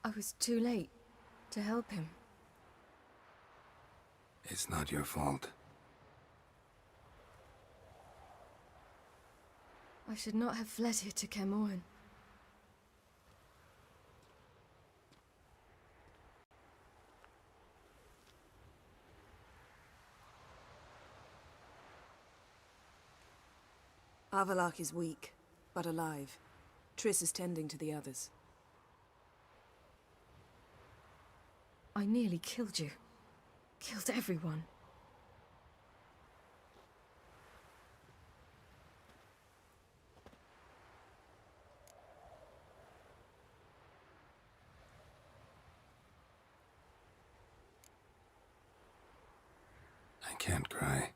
I was too late to help him. It's not your fault. I should not have fled here to Caermorhen. Avallac'h is weak, but alive. Triss is tending to the others. I nearly killed you. Killed everyone. I can't cry.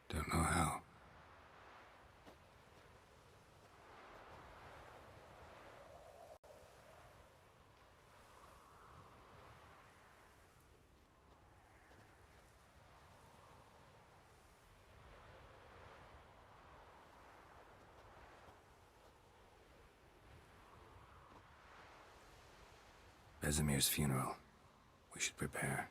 Don't know how. Vesemir's funeral. We should prepare.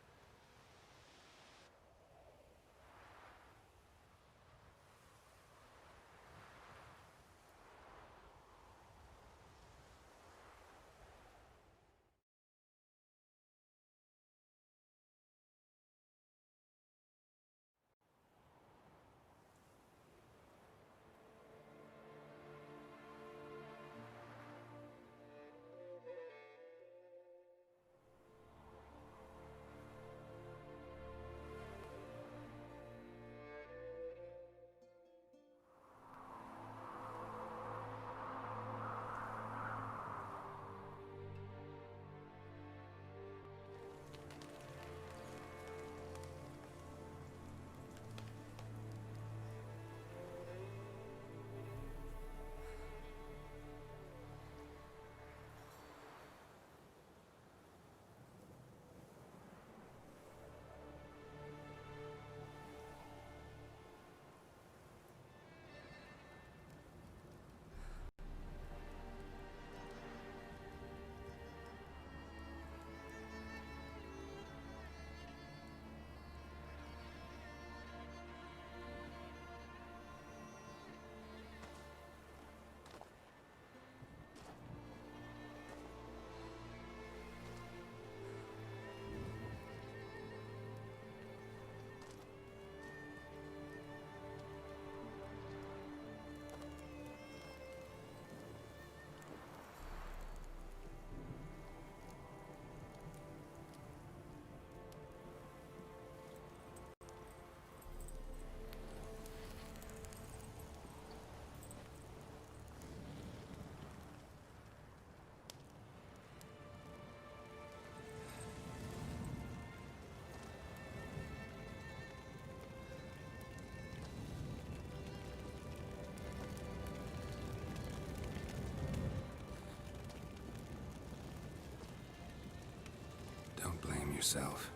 Don't blame yourself.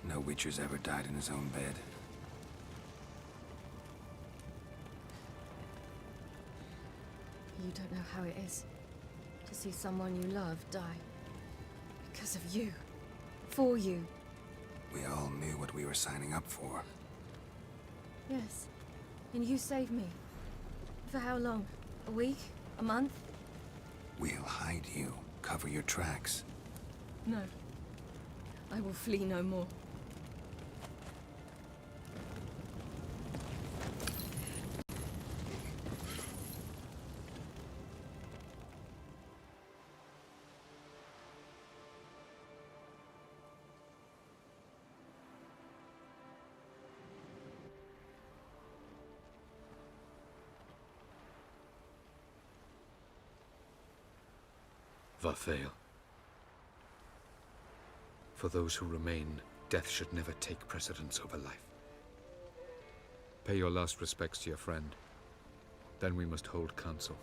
No Witcher's ever died in his own bed. You don't know how it is to see someone you love die. Because of you. For you. We all knew what we were signing up for. Yes. And you saved me. For how long? A week? A month? We'll hide you. Cover your tracks. No. I will flee no more. Varthael. For those who remain, death should never take precedence over life. Pay your last respects to your friend. Then we must hold council.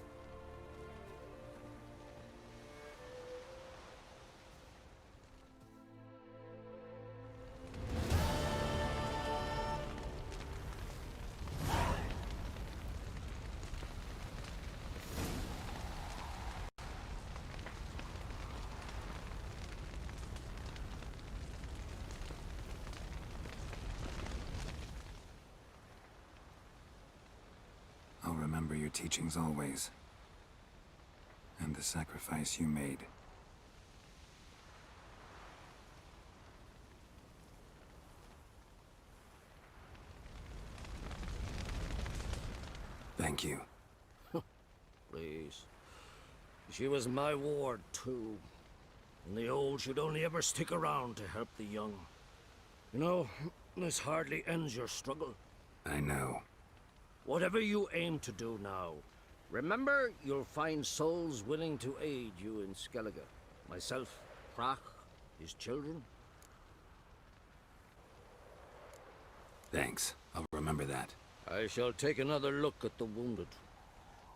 your teachings always. And the sacrifice you made. Thank you. Please. She was my ward, too. And the old should only ever stick around to help the young. You know, this hardly ends your struggle. I know. Whatever you aim to do now, remember you'll find souls willing to aid you in Skellige. Myself, Krach, his children. Thanks. I'll remember that. I shall take another look at the wounded.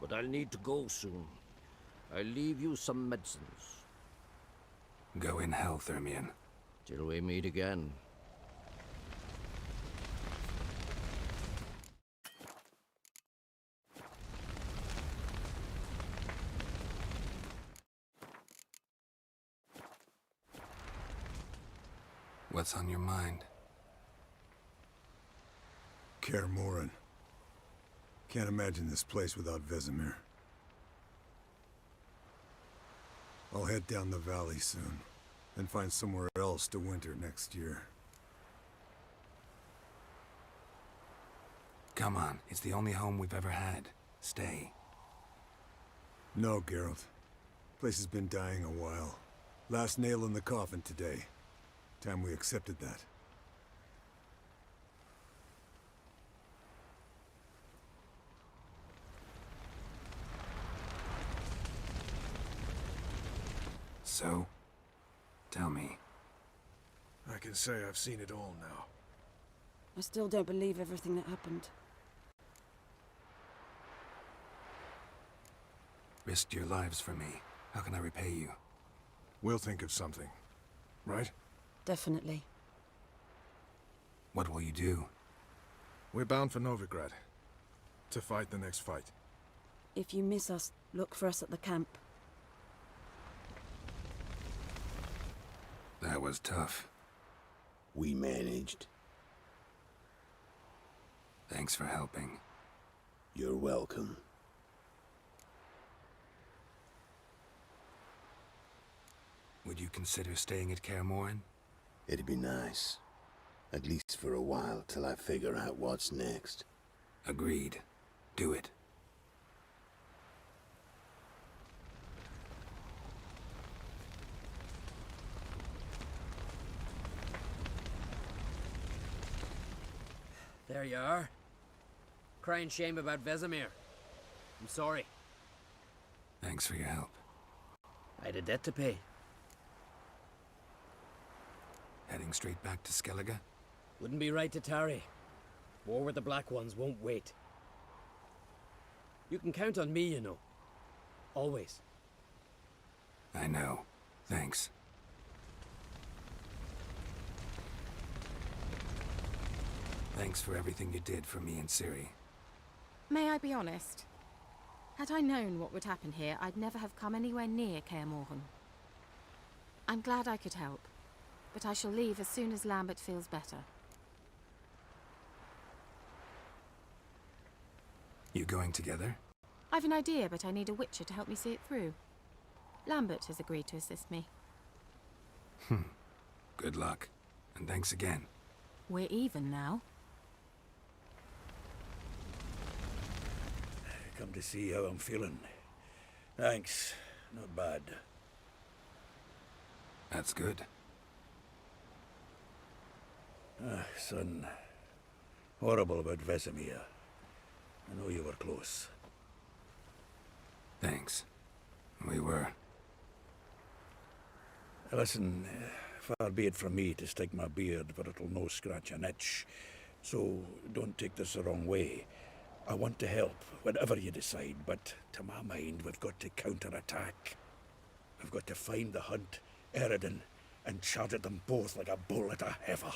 But I'll need to go soon. I'll leave you some medicines. Go in hell, Thermion. Till we meet again. What's on your mind? Kaer Morhen. Can't imagine this place without Vesemir. I'll head down the valley soon, then find somewhere else to winter next year. Come on, it's the only home we've ever had. Stay. No, Geralt. Place has been dying a while. Last nail in the coffin today. Time we accepted that. So, tell me. I can say I've seen it all now. I still don't believe everything that happened. Risked your lives for me. How can I repay you? We'll think of something, right? Definitely. What will you do? We're bound for Novigrad. To fight the next fight. If you miss us, look for us at the camp. That was tough. We managed. Thanks for helping. You're welcome. Would you consider staying at Kaer Morhen? It'd be nice. At least for a while, till I figure out what's next. Agreed. Do it. There you are. Crying shame about Vesemir. I'm sorry. Thanks for your help. I had a debt to pay. Heading straight back to Skellige? Wouldn't be right to tarry. War with the Black Ones won't wait. You can count on me, you know. Always. I know. Thanks. Thanks for everything you did for me and Ciri. May I be honest? Had I known what would happen here, I'd never have come anywhere near Kaer Morhen. I'm glad I could help, but I shall leave as soon as Lambert feels better. You going together? I've an idea, but I need a witcher to help me see it through. Lambert has agreed to assist me. Good luck, and thanks again. We're even now. Come to see how I'm feeling. Thanks. Not bad. That's good. Son. Horrible about Vesemir. I know you were close. Thanks. We were. Listen, far be it from me to stick my beard, but it'll no scratch an itch. So don't take this the wrong way. I want to help, whatever you decide, but to my mind, we've got to counterattack. We've got to find the Hunt, Eredin, and charge at them both like a bull at a heifer.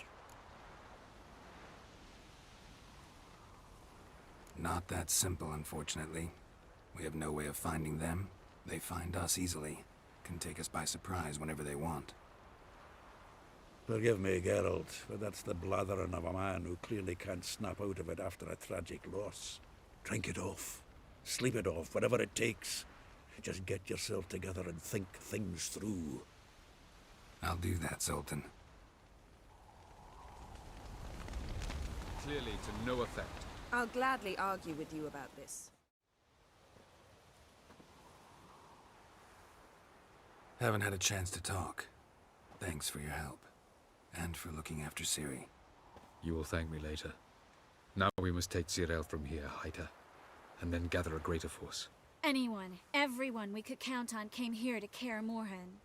Not that simple, unfortunately. We have no way of finding them. They find us easily. Can take us by surprise whenever they want. Forgive me, Geralt, but that's the blathering of a man who clearly can't snap out of it after a tragic loss. Drink it off. Sleep it off, whatever it takes. Just get yourself together and think things through. I'll do that, Sultan. Clearly to no effect. I'll gladly argue with you about this. Haven't had a chance to talk. Thanks for your help. And for looking after Ciri. You will thank me later. Now we must take Geralt from here, hide her, and then gather a greater force. Anyone, everyone we could count on came here to Kaer Morhen.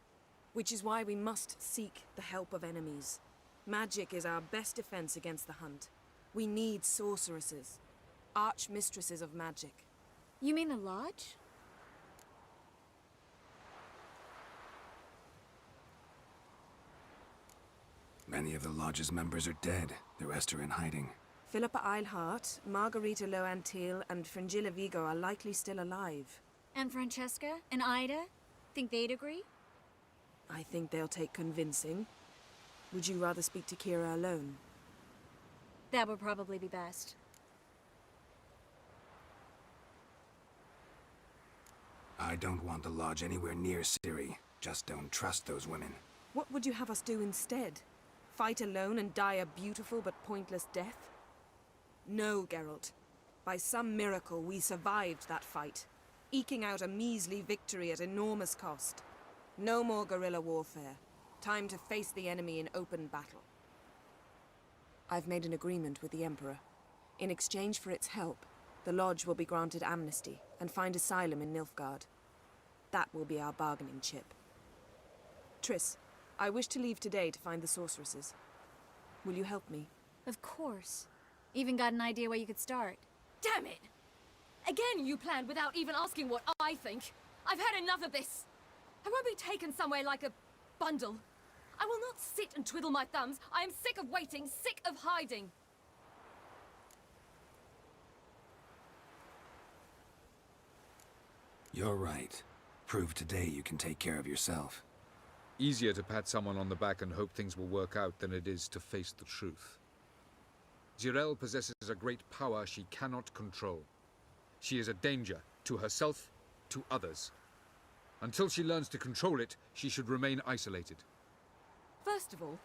Which is why we must seek the help of enemies. Magic is our best defense against the hunt. We need sorceresses. Archmistresses of magic. You mean the Lodge? Many of the Lodge's members are dead. The rest are in hiding. Philippa Eilhart, Margarita Loantil, and Fringilla Vigo are likely still alive. And Francesca and Ida? Think they'd agree? I think they'll take convincing. Would you rather speak to Kira alone? That would probably be best. I don't want the Lodge anywhere near Ciri. Just don't trust those women. What would you have us do instead? Fight alone and die a beautiful but pointless death? No, Geralt. By some miracle, we survived that fight, eking out a measly victory at enormous cost. No more guerrilla warfare. Time to face the enemy in open battle. I've made an agreement with the Emperor. In exchange for its help, the Lodge will be granted amnesty and find asylum in Nilfgaard. That will be our bargaining chip. Triss, I wish to leave today to find the sorceresses. Will you help me? Of course. Even got an idea where you could start. Damn it! Again you planned without even asking what I think. I've had enough of this. I won't be taken somewhere like a bundle. I will not sit and twiddle my thumbs. I am sick of waiting, sick of hiding. You're right. Prove today you can take care of yourself. Easier to pat someone on the back and hope things will work out than it is to face the truth. Geralt possesses a great power she cannot control. She is a danger to herself, to others. Until she learns to control it, she should remain isolated. First of all,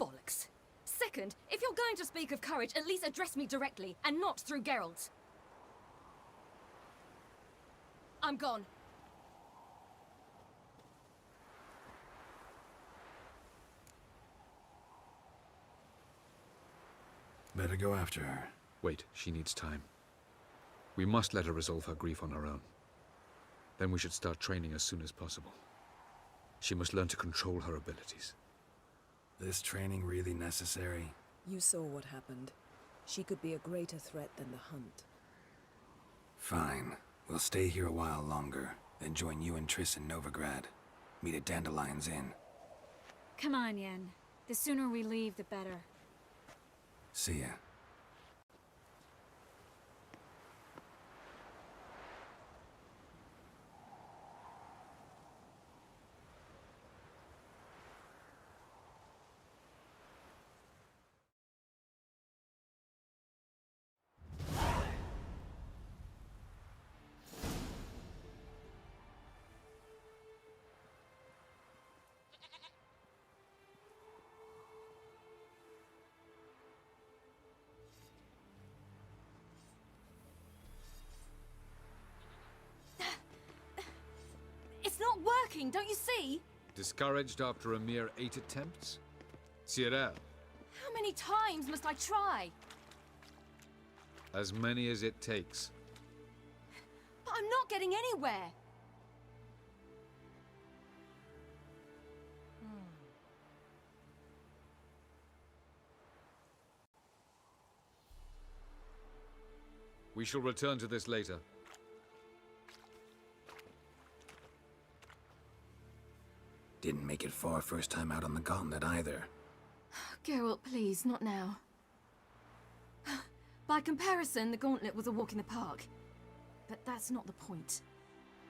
bollocks. Second, if you're going to speak of courage, at least address me directly, and not through Geralt. I'm gone. Better go after her. Wait, she needs time. We must let her resolve her grief on her own. Then we should start training as soon as possible. She must learn to control her abilities. This training really necessary? You saw what happened. She could be a greater threat than the hunt. Fine. We'll stay here a while longer, then join you and Triss in Novigrad. Meet at Dandelion's Inn. Come on, Yen. The sooner we leave, the better. See ya. It's not working, don't you see? Discouraged after a mere 8 attempts? Ciri, How many times must I try? as many as it takes. But I'm not getting anywhere. We shall return to this later. Didn't make it far first time out on the gauntlet either. Geralt, please, not now. By comparison, the gauntlet was a walk in the park. But that's not the point.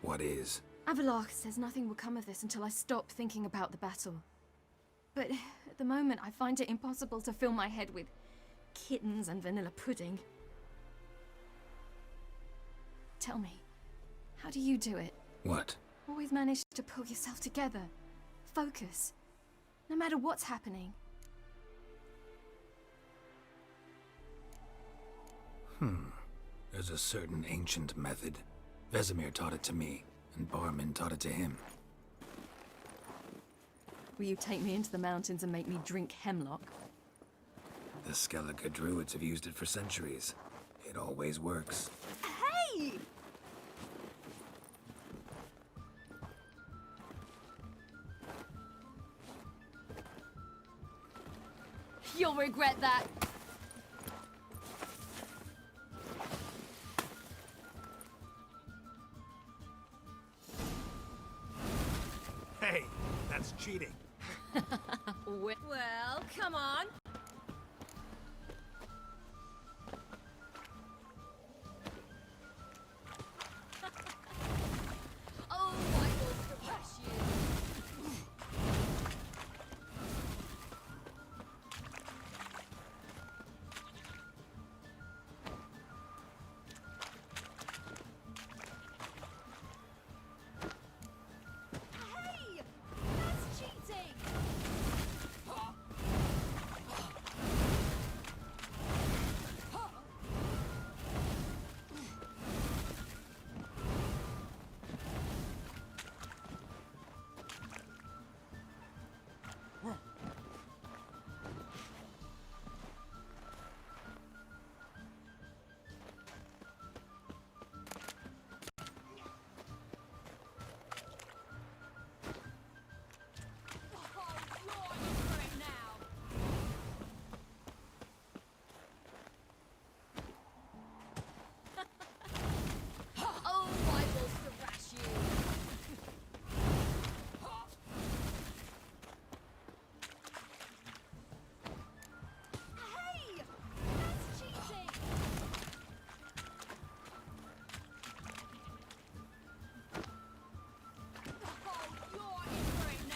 What is? Avallac'h says nothing will come of this until I stop thinking about the battle. But at the moment, I find it impossible to fill my head with kittens and vanilla pudding. Tell me, How do you do it? What? Always manage to pull yourself together. Focus. No matter what's happening. There's a certain ancient method. Vesemir taught it to me, and Barman taught it to him. Will you take me into the mountains and make me drink hemlock? The Skellige druids have used it for centuries. It always works. Hey! You'll regret that. Hey, that's cheating. Well, come on. Oh, I will thrash you. Hey! That's cheating! Oh, I will thrash you. Hey! That's cheating! Oh, you're in for it now.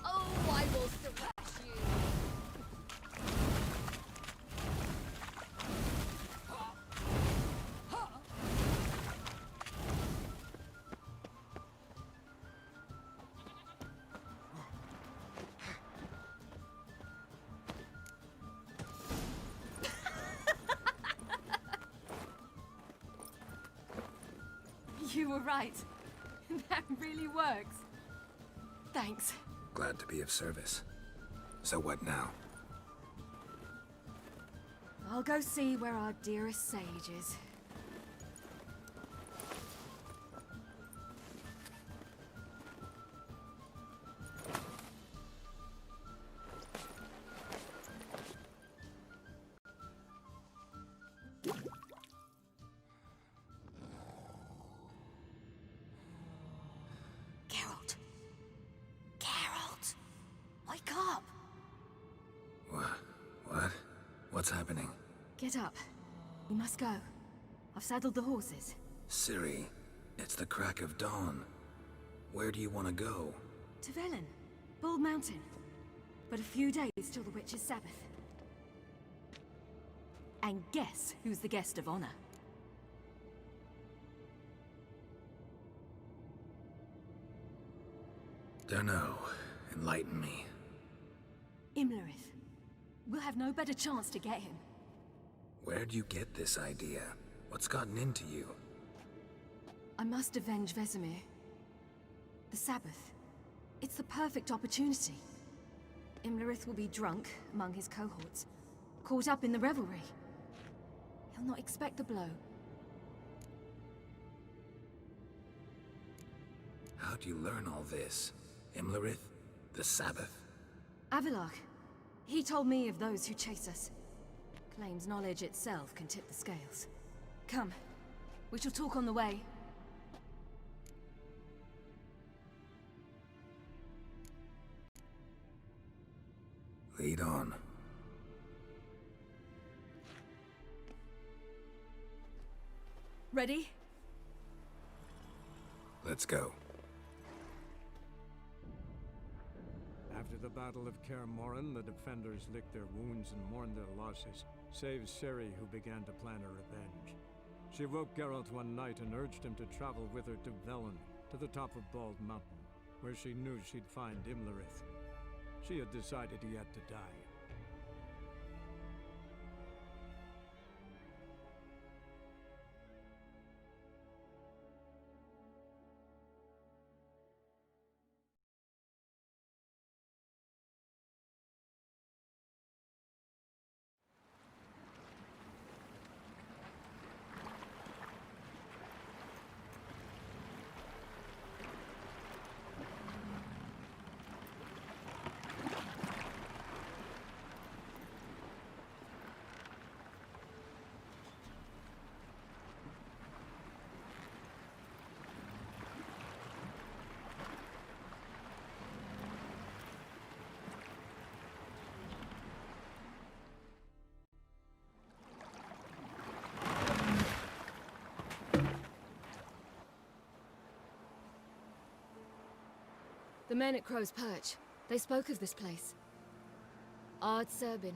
Oh, I will thrash you. You were right. That really works. Thanks. Glad to be of service. So what now? I'll go see where our dearest sage is. Geralt. Geralt. Wake up. What? What's happening? Get up. We must go. I've saddled the horses. Ciri, it's the crack of dawn. Where do you want to go? To Velen. Bald Mountain. But a few days till the Witch's Sabbath. And guess who's the guest of honor? Dunno. Enlighten me. Imlerith. We'll have no better chance to get him. Where'd you get this idea? What's gotten into you? I must avenge Vesemir. The Sabbath. It's the perfect opportunity. Imlerith will be drunk among his cohorts, caught up in the revelry. He'll not expect the blow. How'd you learn all this? Imlerith? The Sabbath? Avilark. He told me of those who chase us. Claims knowledge itself can tip the scales. Come. We shall talk on the way. Lead on. Ready? Let's go. After the Battle of Kaer Morhen, the defenders licked their wounds and mourned their losses, save Ciri, who began to plan her revenge. She woke Geralt one night and urged him to travel with her to Velen, to the top of Bald Mountain, where she knew she'd find Imlerith. She had decided he had to die. The men at Crow's Perch, they spoke of this place. Ard Serbin,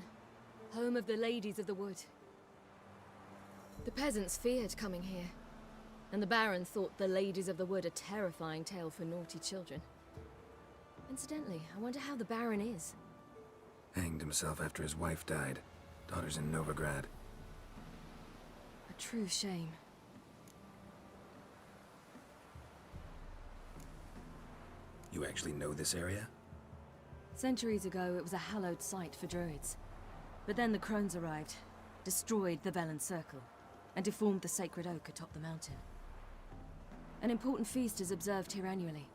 home of the Ladies of the Wood. The peasants feared coming here, and the Baron thought the Ladies of the Wood a terrifying tale for naughty children. Incidentally, I wonder how the Baron is. Hanged himself after his wife died. Daughter's in Novigrad. A true shame. You actually know this area? Centuries ago, it was a hallowed site for druids. But then the crones arrived, destroyed the Velen Circle, and deformed the sacred oak atop the mountain. An important feast is observed here annually.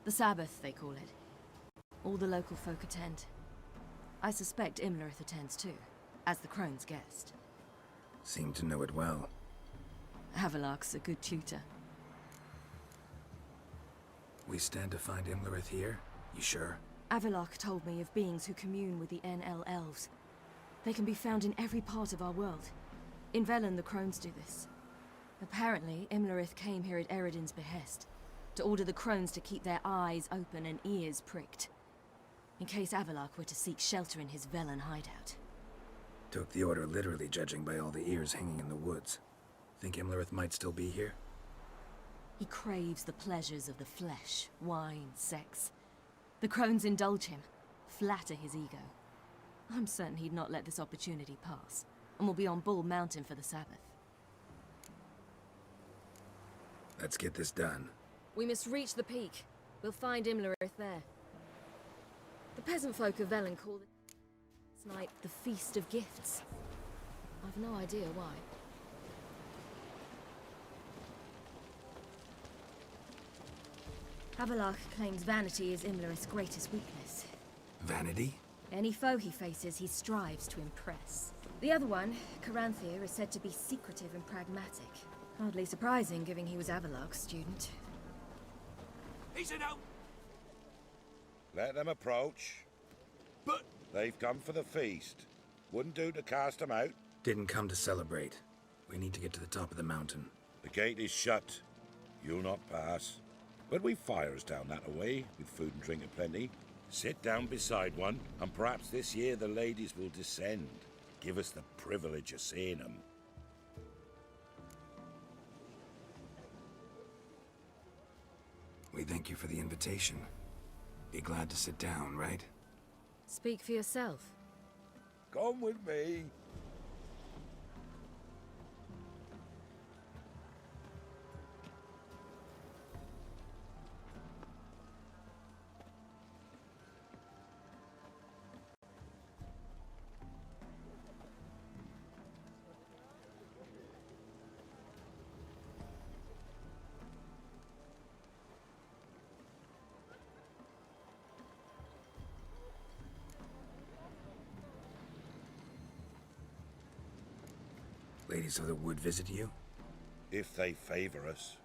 The Sabbath, they call it. All the local folk attend. I suspect Imlerith attends too, as the crone's guest. Seem to know it well. Havelark's a good tutor. We stand to find Imlerith here? You sure? Avilark told me of beings who commune with the NL elves. They can be found in every part of our world. In Velen, the crones do this. Apparently, Imlerith came here at Eredin's behest, to order the crones to keep their eyes open and ears pricked, in case Avilark were to seek shelter in his Velen hideout. Took the order literally, judging by all the ears hanging in the woods. Think Imlerith might still be here? He craves the pleasures of the flesh, wine, sex. The crones indulge him, flatter his ego. I'm certain he'd not let this opportunity pass, and will be on Bull Mountain for the Sabbath. Let's get this done. We must reach the peak. We'll find Imlerith there. The peasant folk of Velen call this night the Feast of Gifts. I've no idea why. Havelark claims vanity is Imlerith's greatest weakness. Vanity? Any foe he faces, he strives to impress. The other one, Caranthir, is said to be secretive and pragmatic. Hardly surprising, given he was Avilark's student. He's it out! Let them approach. But... They've come for the feast. Wouldn't do to cast them out. Didn't come to celebrate. We need to get to the top of the mountain. The gate is shut. You'll not pass. But we've fires down that away, with food and drink aplenty. Sit down beside one, and perhaps this year the ladies will descend. Give us the privilege of seeing them. We thank you for the invitation. Be glad to sit down, right? Speak for yourself. Come with me. Ladies of the Wood visit you? If they favor us.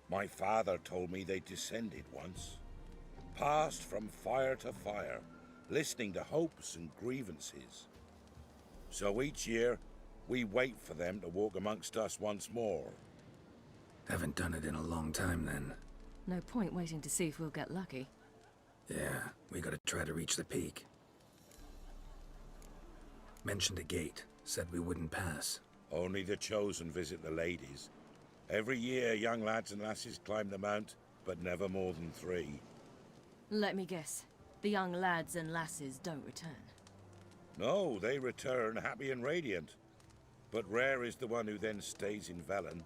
My father told me they descended once. Passed from fire to fire, listening to hopes and grievances. So each year, we wait for them to walk amongst us once more. Haven't done it in a long time, then. No point waiting to see if we'll get lucky. Yeah, we gotta try to reach the peak. Mentioned a gate, said we wouldn't pass. Only the chosen visit the ladies. Every year, young lads and lasses climb the mount, but never more than 3. Let me guess. The young lads and lasses don't return. No, they return happy and radiant. But rare is the one who then stays in Velen.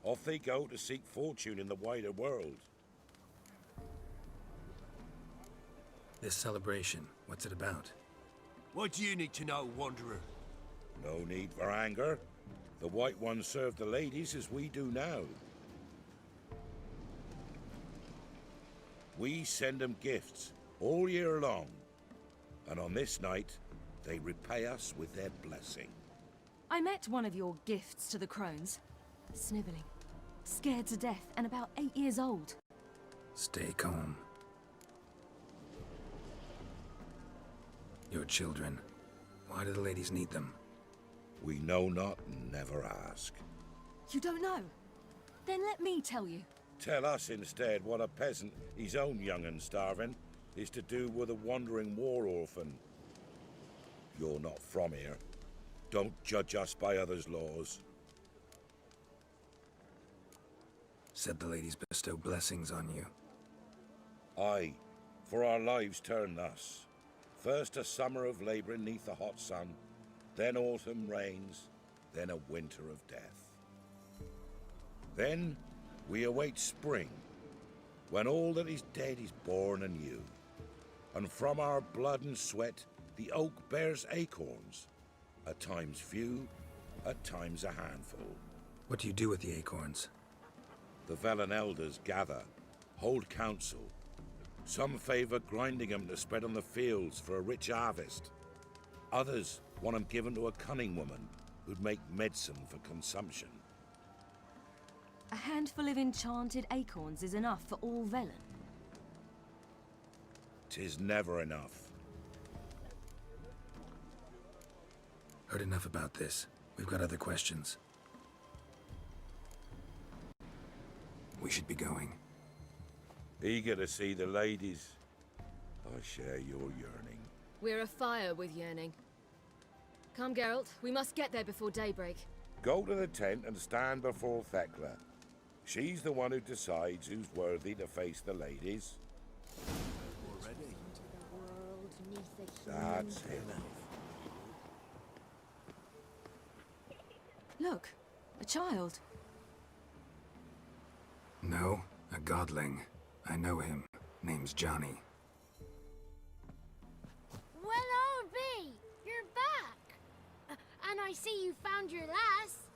Off they go to seek fortune in the wider world. This celebration, what's it about? What do you need to know, Wanderer? No need for anger. The White Ones serve the ladies as we do now. We send them gifts all year long. And on this night, they repay us with their blessing. I met one of your gifts to the crones. Snivelling. Scared to death and about 8 years old. Stay calm. Your children. Why do the ladies need them? We know not and never ask. You don't know? Then let me tell you. Tell us instead what a peasant, his own young and starving, is to do with a wandering war orphan. You're not from here. Don't judge us by others' laws. Said the ladies bestow blessings on you. Aye, for our lives turn thus. First a summer of labouring neath the hot sun, then autumn rains, then a winter of death. Then we await spring, when all that is dead is born anew. And from our blood and sweat the oak bears acorns, at times few, at times a handful. What do you do with the acorns? The Velen elders gather, hold council. Some favour grinding them to spread on the fields for a rich harvest. Others want them given to a cunning woman who'd make medicine for consumption. A handful of enchanted acorns is enough for all Velen. 'Tis never enough. Heard enough about this. We've got other questions. We should be going. Eager to see the ladies. I share your yearning. We're afire with yearning. Come, Geralt. We must get there before daybreak. Go to the tent and stand before Thekla. She's the one who decides who's worthy to face the ladies. Already? That's it. Look, a child. No, a godling. I know him. Name's Johnny. Well, I'll be. You're back. And I see you found your lass.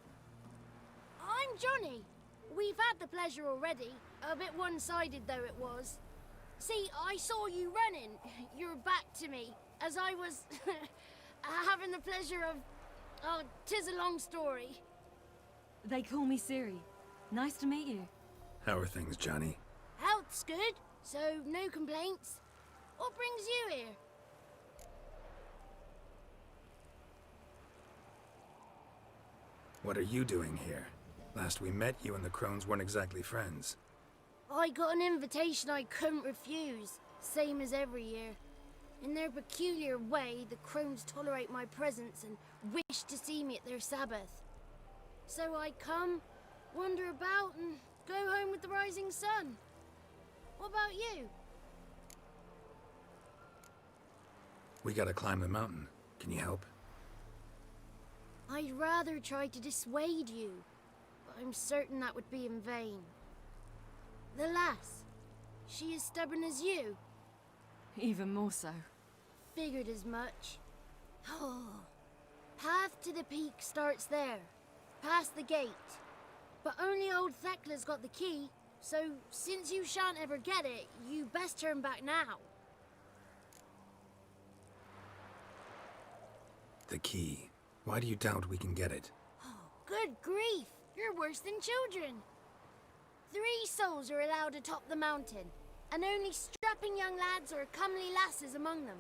I'm Johnny. We've had the pleasure already. A bit one-sided though it was. See, I saw you running. Your back to me. As I was having the pleasure of... Oh, 'tis a long story. They call me Ciri. Nice to meet you. How are things, Johnny? Health's good, so no complaints. What brings you here? What are you doing here? Last we met, you and the crones weren't exactly friends. I got an invitation I couldn't refuse, same as every year. In their peculiar way, the crones tolerate my presence and wish to see me at their Sabbath. So I come, wander about, and go home with the rising sun. What about you? We gotta climb the mountain. Can you help? I'd rather try to dissuade you, but I'm certain that would be in vain. The lass, she as stubborn as you? Even more so. Figured as much. Oh. Path to the peak starts there, past the gate. But only old Thekla's got the key, so since you shan't ever get it, you best turn back now. The key. Why do you doubt we can get it? Oh, good grief! You're worse than children. 3 souls are allowed atop the mountain, and only strapping young lads or comely lasses among them.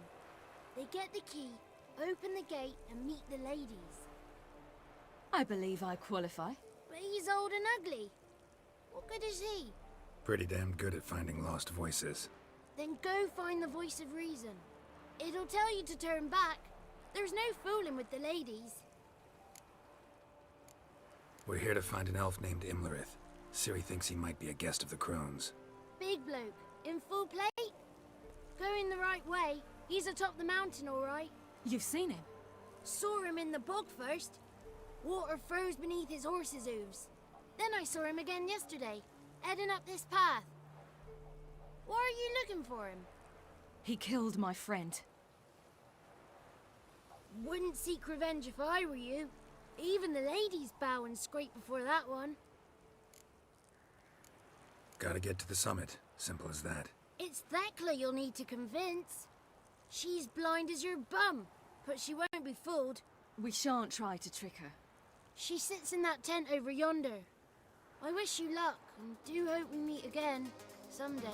They get the key, open the gate, and meet the ladies. I believe I qualify. But he's old and ugly. What good is he? Pretty damn good at finding lost voices. Then go find the voice of reason. It'll tell you to turn back. There's no fooling with the ladies. We're here to find an elf named Imlerith. Ciri thinks he might be a guest of the crones. Big bloke, in full plate? Going the right way. He's atop the mountain, all right. You've seen him? Saw him in the bog first. Water froze beneath his horse's hooves. Then I saw him again yesterday, heading up this path. Why are you looking for him? He killed my friend. Wouldn't seek revenge if I were you. Even the ladies bow and scrape before that one. Gotta get to the summit. Simple as that. It's Thekla you'll need to convince. She's blind as your bum, but she won't be fooled. We shan't try to trick her. She sits in that tent over yonder. I wish you luck, and do hope we meet again, someday.